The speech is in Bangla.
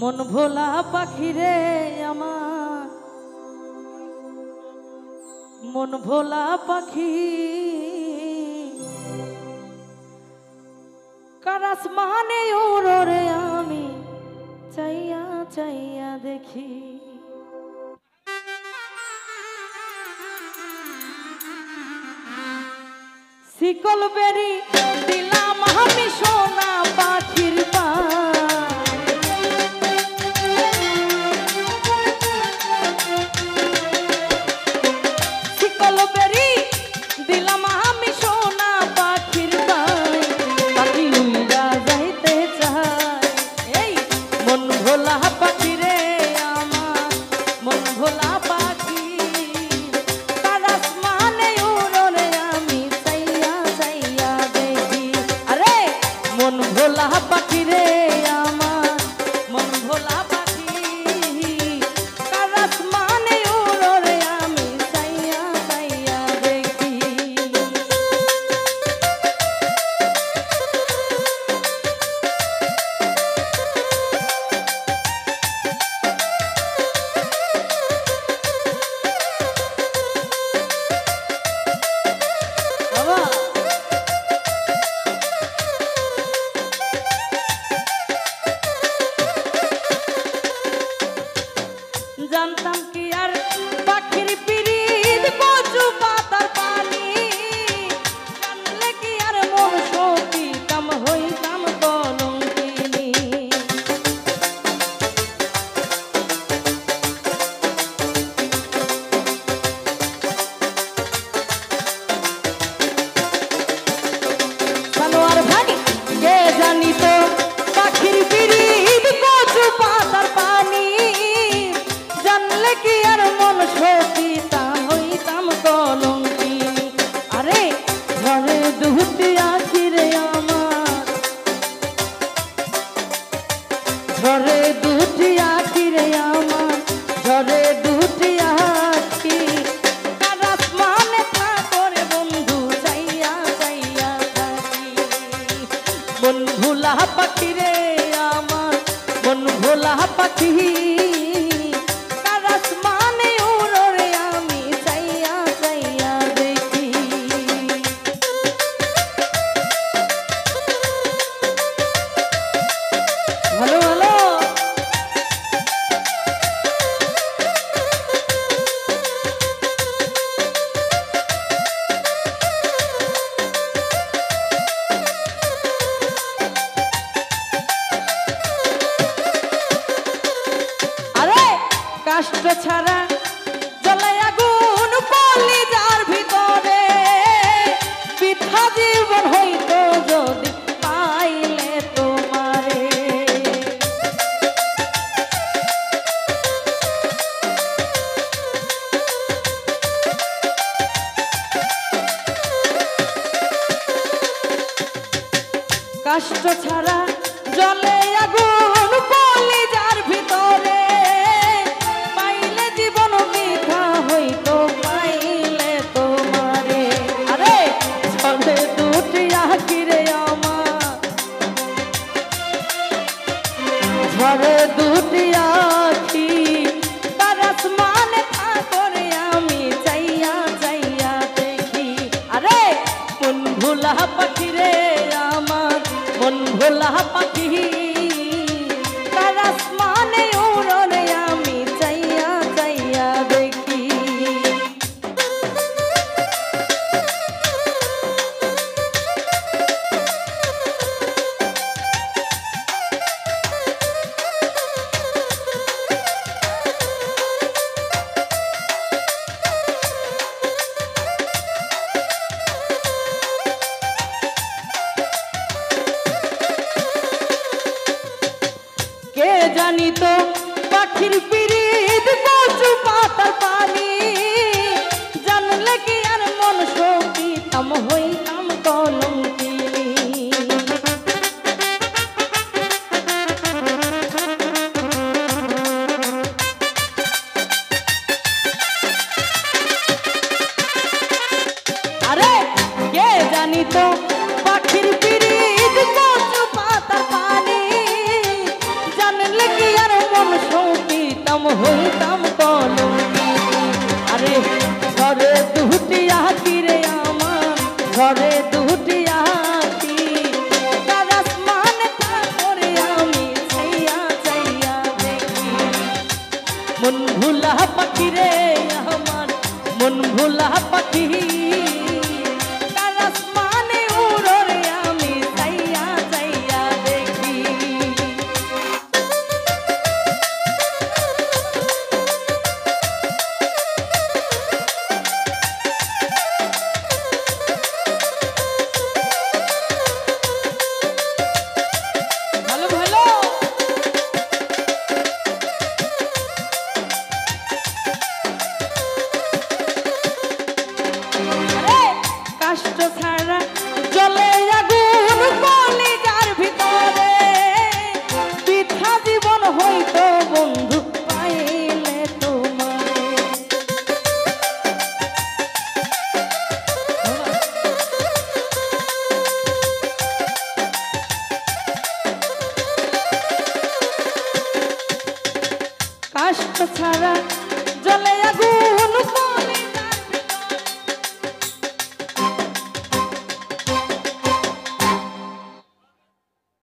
মন ভোলা পাখি রে আমার, মন ভোলা পাখি কার আসমানে উড়ো রে আমি চাইয়া চাইয়া দেখি। শিকল বেরি দিলাম আমি সোনা পাখির পা, শিকল বেরি দিলাম আমি সোনা পাখির পায়, পাখি উইরা যাইতে চায়। এই মন ভোলা পাখি রে আমার, মন ভোলা পাখি কার আসমানে উড়ো রে আমি চাইয়া চাইয়া দেখি। আরে মন ভোলা পাখি রে আমার, মন ভোলা পাখি কার আসমানে উড়ো রে আমি চাইয়া চাইয়া দেখি। বাবা জানতাম কি আর পাখির পিরিত কচু পাতার পানি, জানলে কি আর মন সপিতাম হইতাম কলঙ্কিনী। সানোয়ার ভাই কে জানিত পাখির পিরিত কচু পাতার পানি, জানলে কি আর মন সপিতাম হইতাম কলঙ্কিনী। আরে ঘরে দুটি আখি রে আমার, ঘরে দুটি আখি রে আমার, ঘরে দুটি আখি কার আসমানে থাকো রে বন্ধু চাইয়া চাইয়া থাকি। মন ভোলা পাখি রে আমার, মন ভোলা পাখি কার আসমানে উড়ো রে আমি চাইয়া চাইয়া দেখি। ভালো ভালো আরে কাষ্ট ছাড়া জ্বলে আগুন কলিজার ভিতরে, বৃথা জীবন হইতো যদি পাইলে তোমারে। কাষ্ট ছাড়া জ্বলে আগুন কলিজার ভিতরে, পাইলে জীবন বৃথা হইতো পাইলে তোমারে। আরে ঝরে দুটি আখি রে আমার, ঝরে দুটি আখি কার আসমানে থাকো রে আমি চাইয়া চাইয়া দেখি। আরে মন ভোলা পাখি রে আমার, মন ভোলা পাখি কার আসমানে উড়ো রে আমি চাইয়া চাইয়া দেখি। কে জানিত পাখির পিরিত কচু পাতার পানি, জানলে কি আর মন সপিতাম হইতাম কলঙ্কিনী। আরে কে জানিত পাখির পিরিত কচু পাতার পানি, জানলে কি আর ছাড়া